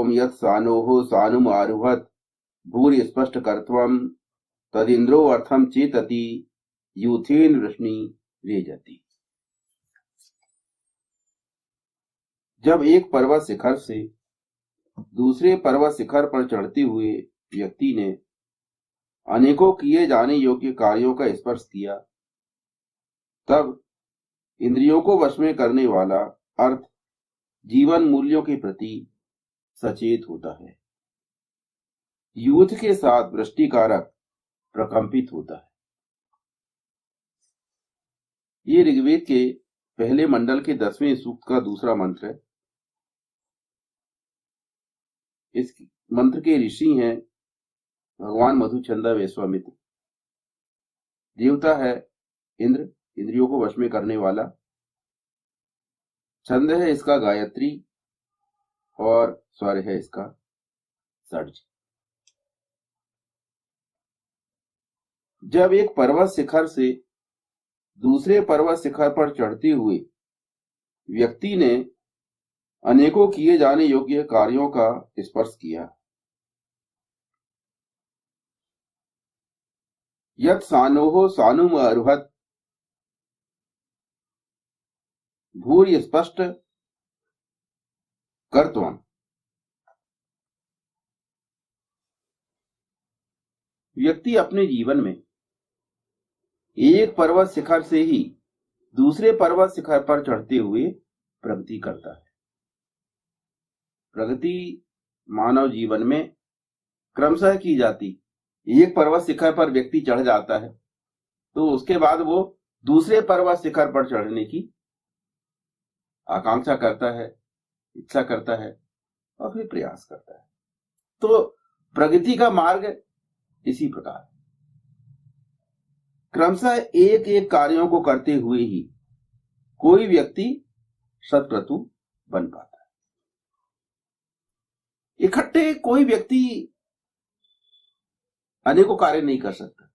ओम यत् सानोः सानुम आरुहत भूरि स्पष्ट कर्त्वम तदिंद्रो अर्थम चेतति यूथेन वृष्णि रेजति। जब एक पर्वत शिखर से दूसरे पर्वत शिखर पर चढ़ते हुए व्यक्ति ने अनेकों किए जाने योग्य कार्यों का स्पर्श किया, तब इंद्रियों को वश में करने वाला अर्थ जीवन मूल्यों के प्रति सचेत होता है, यूथ के साथ वृष्टिकारक प्रकंपित होता है। ये ऋग्वेद के पहले मंडल के 10वें सूक्त का दूसरा मंत्र है। इस मंत्र के ऋषि हैं भगवान मधुचंदा विश्वामित्र। देवता है इंद्र, इंद्रियों को वश में करने वाला। छंद है इसका गायत्री और स्वर है इसका षड्ज। जब एक पर्वत शिखर से दूसरे पर्वत शिखर पर चढ़ते हुए व्यक्ति ने अनेकों किए जाने योग्य कार्यों का स्पर्श किया, यत् सानोः सानुम आरुहत भूरि स्पष्ट कर्त्वम। व्यक्ति अपने जीवन में एक पर्वत शिखर से ही दूसरे पर्वत शिखर पर चढ़ते हुए प्रगति करता है। प्रगति मानव जीवन में क्रमशः की जाती। एक पर्वत शिखर पर व्यक्ति चढ़ जाता है तो उसके बाद वो दूसरे पर्वत शिखर पर चढ़ने की आकांक्षा करता है, इच्छा करता है और फिर प्रयास करता है। तो प्रगति का मार्ग इसी प्रकार क्रमशः एक एक कार्यों को करते हुए ही कोई व्यक्ति सत्क्रतु बन पाता है। इकट्ठे कोई व्यक्ति अनेकों कार्य नहीं कर सकता।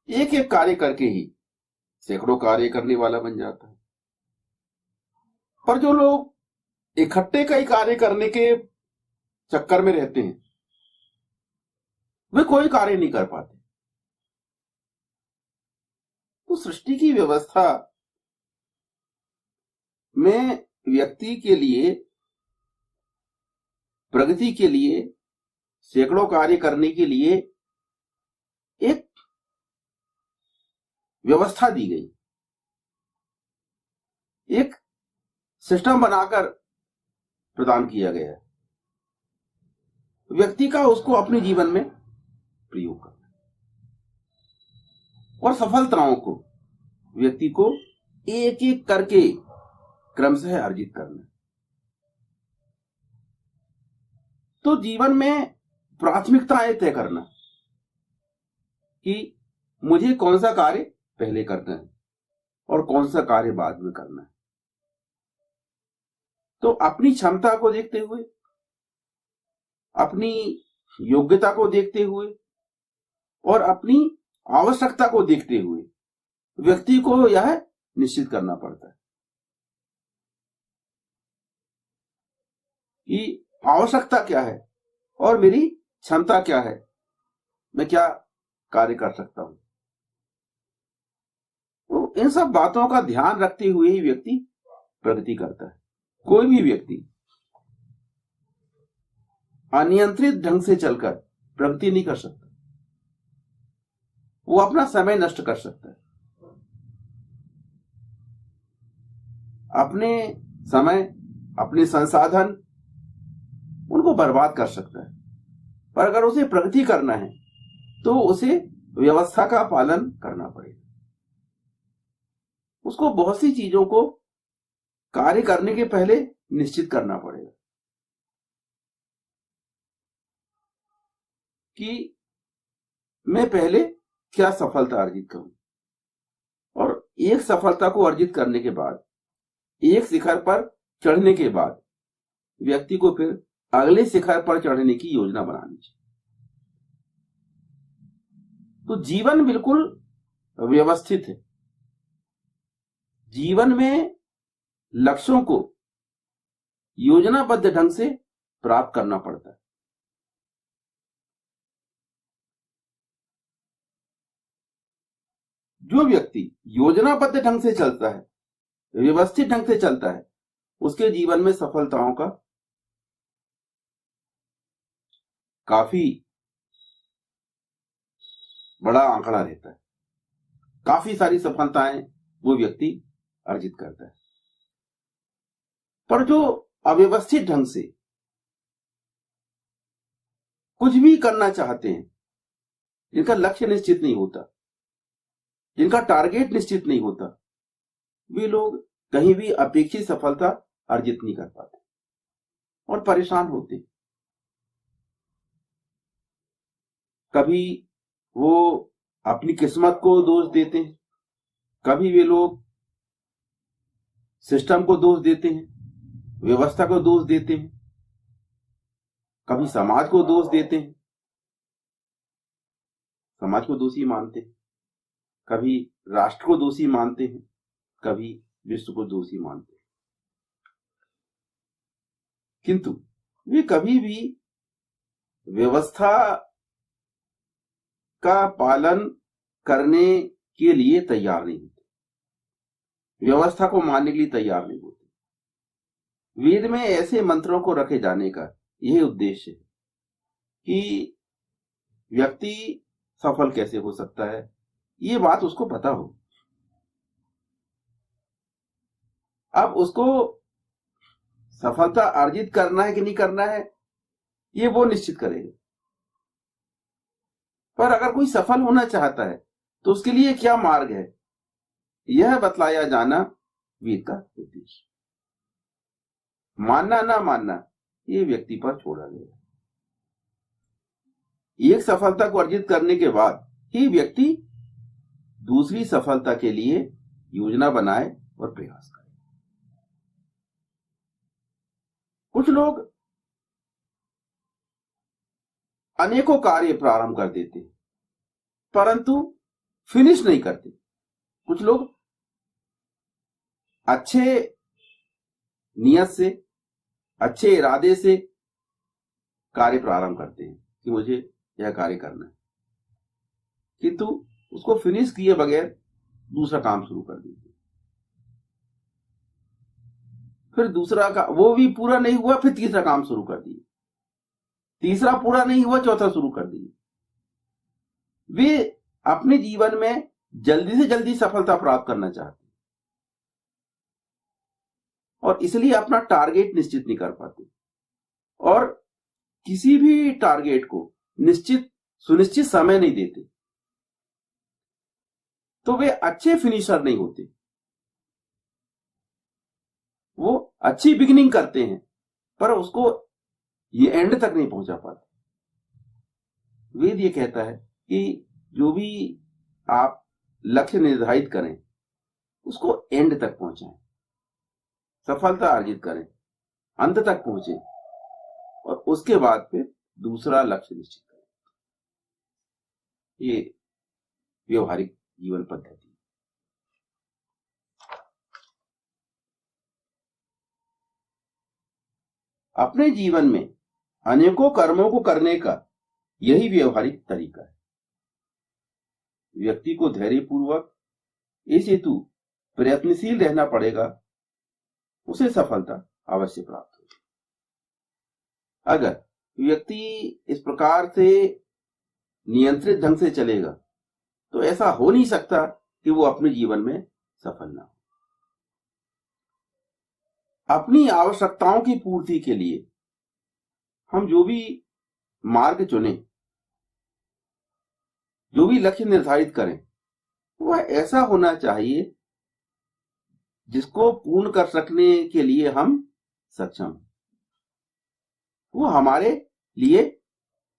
एक एक कार्य करके ही सैकड़ों कार्य करने वाला बन जाता है। पर जो लोग इकट्ठे कई कार्य करने के चक्कर में रहते हैं वे कोई कार्य नहीं कर पाते। तो सृष्टि की व्यवस्था में व्यक्ति के लिए प्रगति के लिए सैकड़ों कार्य करने के लिए एक व्यवस्था दी गई, एक सिस्टम बनाकर प्रदान किया गया है। व्यक्ति का उसको अपने जीवन में प्रयोग करना और सफलताओं को व्यक्ति को एक एक करके क्रमशः अर्जित करना। तो जीवन में प्राथमिकताएं तय करना कि मुझे कौन सा कार्य पहले करना है और कौन सा कार्य बाद में करना है। तो अपनी क्षमता को देखते हुए, अपनी योग्यता को देखते हुए और अपनी आवश्यकता को देखते हुए व्यक्ति को यह निश्चित करना पड़ता है कि आवश्यकता क्या है और मेरी क्षमता क्या है, मैं क्या कार्य कर सकता हूं। तो इन सब बातों का ध्यान रखते हुए ही व्यक्ति प्रगति करता है। कोई भी व्यक्ति अनियंत्रित ढंग से चलकर प्रगति नहीं कर सकता। वो अपना समय नष्ट कर सकता है, अपने समय, अपने संसाधन उनको बर्बाद कर सकता है। पर अगर उसे प्रगति करना है तो उसे व्यवस्था का पालन करना पड़ेगा। उसको बहुत सी चीजों को कार्य करने के पहले निश्चित करना पड़ेगा कि मैं पहले क्या सफलता अर्जित करूं, और एक सफलता को अर्जित करने के बाद, एक शिखर पर चढ़ने के बाद व्यक्ति को फिर अगले शिखर पर चढ़ने की योजना बनानी चाहिए। तो जीवन बिल्कुल व्यवस्थित है। जीवन में लक्ष्यों को योजनाबद्ध ढंग से प्राप्त करना पड़ता है। जो व्यक्ति योजनाबद्ध ढंग से चलता है, व्यवस्थित ढंग से चलता है, उसके जीवन में सफलताओं का काफी बड़ा आंकड़ा रहता है। काफी सारी सफलताएं वो व्यक्ति अर्जित करता है। पर जो अव्यवस्थित ढंग से कुछ भी करना चाहते हैं, जिनका लक्ष्य निश्चित नहीं होता, जिनका टारगेट निश्चित नहीं होता, वे लोग कहीं भी अपेक्षित सफलता अर्जित नहीं कर पाते और परेशान होते। कभी वो अपनी किस्मत को दोष देते हैं, कभी वे लोग सिस्टम को दोष देते हैं, व्यवस्था को दोष देते हैं, कभी समाज को दोष देते हैं, समाज को दोषी मानते हैं, कभी राष्ट्र को दोषी मानते हैं, कभी विश्व को दोषी मानते हैं। किंतु वे कभी भी व्यवस्था का पालन करने के लिए तैयार नहीं होते, व्यवस्था को मानने के लिए तैयार नहीं होते। वेद में ऐसे मंत्रों को रखे जाने का यही उद्देश्य है कि व्यक्ति सफल कैसे हो सकता है, ये बात उसको पता हो। अब उसको सफलता अर्जित करना है कि नहीं करना है, ये वो निश्चित करेगा। पर अगर कोई सफल होना चाहता है तो उसके लिए क्या मार्ग है, यह बतलाया जाना वेद का उद्देश्य। मानना ना मानना ये व्यक्ति पर छोड़ा गया। एक सफलता को अर्जित करने के बाद ही व्यक्ति दूसरी सफलता के लिए योजना बनाए और प्रयास करे। कुछ लोग अनेकों कार्य प्रारंभ कर देते हैं परंतु फिनिश नहीं करते। कुछ लोग अच्छे नियत से, अच्छे इरादे से कार्य प्रारंभ करते हैं कि मुझे यह कार्य करना है, किंतु उसको फिनिश किए बगैर दूसरा काम शुरू कर देते। फिर दूसरा का वो भी पूरा नहीं हुआ, फिर तीसरा काम शुरू कर दिए, तीसरा पूरा नहीं हुआ, चौथा शुरू कर दिए। वे अपने जीवन में जल्दी से जल्दी सफलता प्राप्त करना चाहते हैं और इसलिए अपना टारगेट निश्चित नहीं कर पाते और किसी भी टारगेट को सुनिश्चित समय नहीं देते, तो वे अच्छे फिनिशर नहीं होते। वो अच्छी बिगिनिंग करते हैं पर उसको ये एंड तक नहीं पहुंचा पाते। वेद ये कहता है कि जो भी आप लक्ष्य निर्धारित करें उसको एंड तक पहुंचाएं, सफलता अर्जित करें, अंत तक पहुंचे और उसके बाद फिर दूसरा लक्ष्य निश्चित करें। ये व्यवहारिक जीवन पद्धति। अपने जीवन में अनेकों कर्मों को करने का यही व्यवहारिक तरीका है। व्यक्ति को धैर्यपूर्वक इस हेतु प्रयत्नशील रहना पड़ेगा, उसे सफलता अवश्य प्राप्त होगी। अगर व्यक्ति इस प्रकार से नियंत्रित ढंग से चलेगा तो ऐसा हो नहीं सकता कि वो अपने जीवन में सफल ना हो। अपनी आवश्यकताओं की पूर्ति के लिए हम जो भी मार्ग चुने, जो भी लक्ष्य निर्धारित करें, वह ऐसा होना चाहिए जिसको पूर्ण कर सकने के लिए हम सक्षम हैं। वो हमारे लिए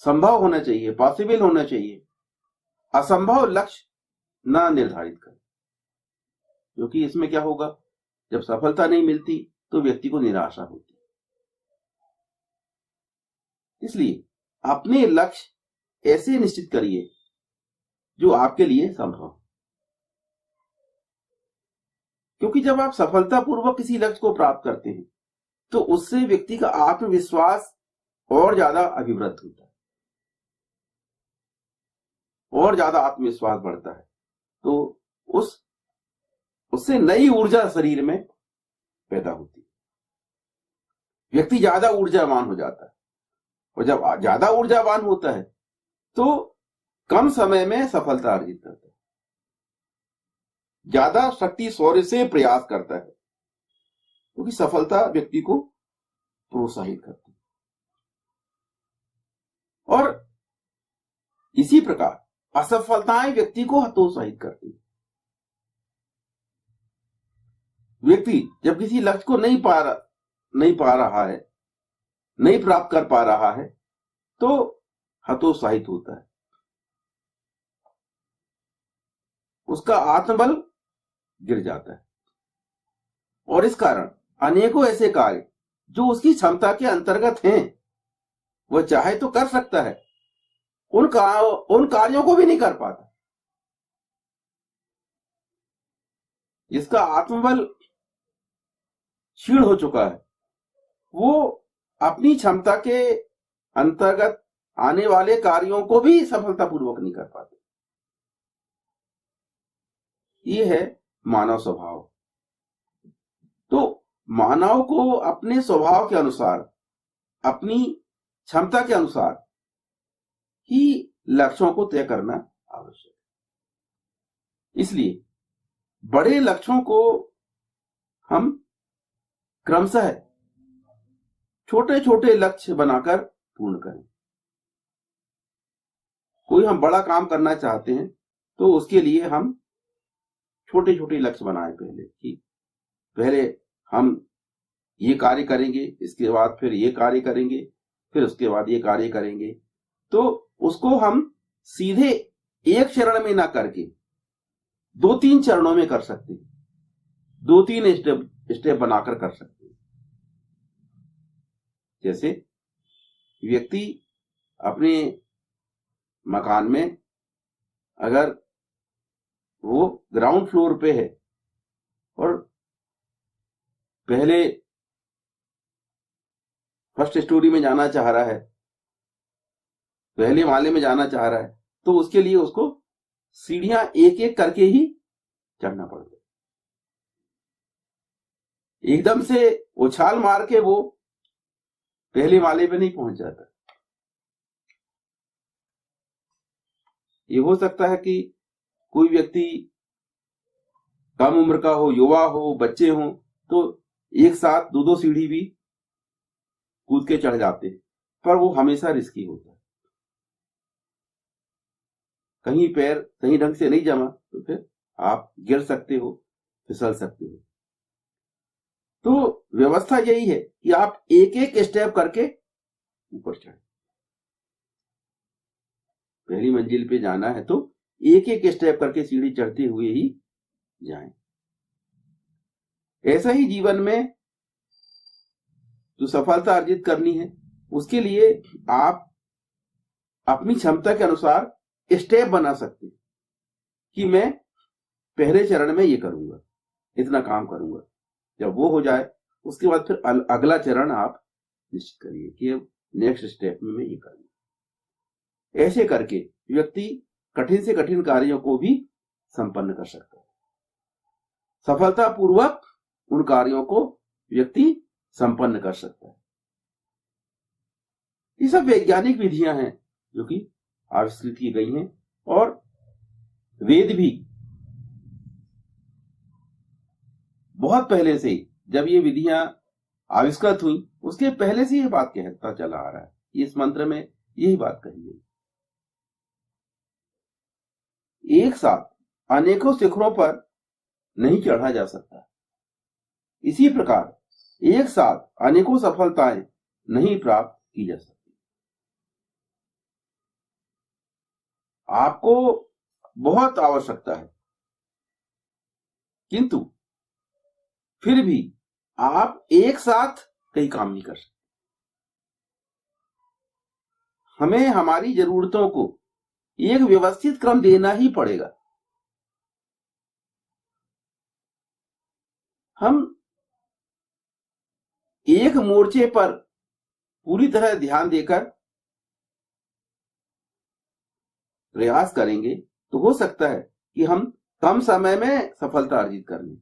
संभव होना चाहिए, पॉसिबल होना चाहिए। असंभव लक्ष्य ना निर्धारित करें, क्योंकि इसमें क्या होगा, जब सफलता नहीं मिलती तो व्यक्ति को निराशा होती है। इसलिए अपने लक्ष्य ऐसे निश्चित करिए जो आपके लिए संभव हो, क्योंकि जब आप सफलतापूर्वक किसी लक्ष्य को प्राप्त करते हैं तो उससे व्यक्ति का आत्मविश्वास और ज्यादा अभिवृद्ध होता है, और ज्यादा आत्मविश्वास बढ़ता है। तो उससे नई ऊर्जा शरीर में पैदा होती है, व्यक्ति ज्यादा ऊर्जावान हो जाता है। और जब ज्यादा ऊर्जावान होता है तो कम समय में सफलता अर्जित करता है, ज्यादा शक्ति शौर्य से प्रयास करता है, क्योंकि सफलता व्यक्ति को प्रोत्साहित करती है। और इसी प्रकार असफलताएं व्यक्ति को हतोत्साहित करती है। व्यक्ति जब किसी लक्ष्य को नहीं पा रहा है, नहीं प्राप्त कर पा रहा है, तो हतोत्साहित होता है, उसका आत्मबल गिर जाता है। और इस कारण अनेकों ऐसे कार्य जो उसकी क्षमता के अंतर्गत हैं, वह चाहे तो कर सकता है, उन कार्यों को भी नहीं कर पाता। जिसका आत्मबल क्षीण हो चुका है, वो अपनी क्षमता के अंतर्गत आने वाले कार्यों को भी सफलतापूर्वक नहीं कर पाते। ये है मानव स्वभाव। तो मानव को अपने स्वभाव के अनुसार, अपनी क्षमता के अनुसार ही लक्ष्यों को तय करना आवश्यक है। इसलिए बड़े लक्ष्यों को हम क्रमशः छोटे छोटे लक्ष्य बनाकर पूर्ण करें। कोई हम बड़ा काम करना चाहते हैं तो उसके लिए हम छोटे छोटे लक्ष्य बनाए पहले हम ये कार्य करेंगे, इसके बाद फिर ये कार्य करेंगे, फिर उसके बाद ये कार्य करेंगे। तो उसको हम सीधे एक चरण में ना करके 2-3 चरणों में कर सकते हैं, 2-3 स्टेप बनाकर कर सकते हैं। जैसे व्यक्ति अपने मकान में अगर वो ग्राउंड फ्लोर पे है और पहले फर्स्ट स्टोरी में जाना चाह रहा है, पहले माले में जाना चाह रहा है, तो उसके लिए उसको सीढ़ियां एक एक करके ही चढ़ना पड़ता है। एकदम से उछाल मार के वो पहले माले पे नहीं पहुंच जाता। ये हो सकता है कि कोई व्यक्ति कम उम्र का हो, युवा हो, बच्चे हो, तो एक साथ 2-2 सीढ़ी भी कूद के चढ़ जाते हैं, पर वो हमेशा रिस्की होता है। कहीं पैर सही ढंग से नहीं जमा तो फिर आप गिर सकते हो, फिसल सकते हो। तो व्यवस्था यही है कि आप एक एक स्टेप करके ऊपर चढ़े। पहली मंजिल पे जाना है तो एक एक स्टेप करके सीढ़ी चढ़ते हुए ही जाएं। ऐसा ही जीवन में जो सफलता अर्जित करनी है, उसके लिए आप अपनी क्षमता के अनुसार स्टेप बना सकते हैं कि मैं पहले चरण में ये करूंगा, इतना काम करूंगा। जब वो हो जाए उसके बाद फिर अगला चरण आप निश्चित करिए कि नेक्स्ट स्टेप में मैं ये करूंगा। ऐसे करके व्यक्ति कठिन से कठिन कार्यों को भी संपन्न कर सकता है। सफलतापूर्वक उन कार्यों को व्यक्ति संपन्न कर सकता है। ये सब वैज्ञानिक विधियां हैं जो कि आविष्कृत की गई हैं, और वेद भी बहुत पहले से, जब ये विधियां आविष्कृत हुई उसके पहले से ये बात कहता चला आ रहा है। इस मंत्र में यही बात कही गई। एक साथ अनेकों शिखरों पर नहीं चढ़ा जा सकता, इसी प्रकार एक साथ अनेकों सफलताएं नहीं प्राप्त की जा सकती। आपको बहुत आवश्यकता है, किंतु फिर भी आप एक साथ कई काम नहीं कर सकते। हमें हमारी जरूरतों को एक व्यवस्थित क्रम देना ही पड़ेगा। हम एक मोर्चे पर पूरी तरह ध्यान देकर प्रयास करेंगे तो हो सकता है कि हम कम समय में सफलता अर्जित कर लें।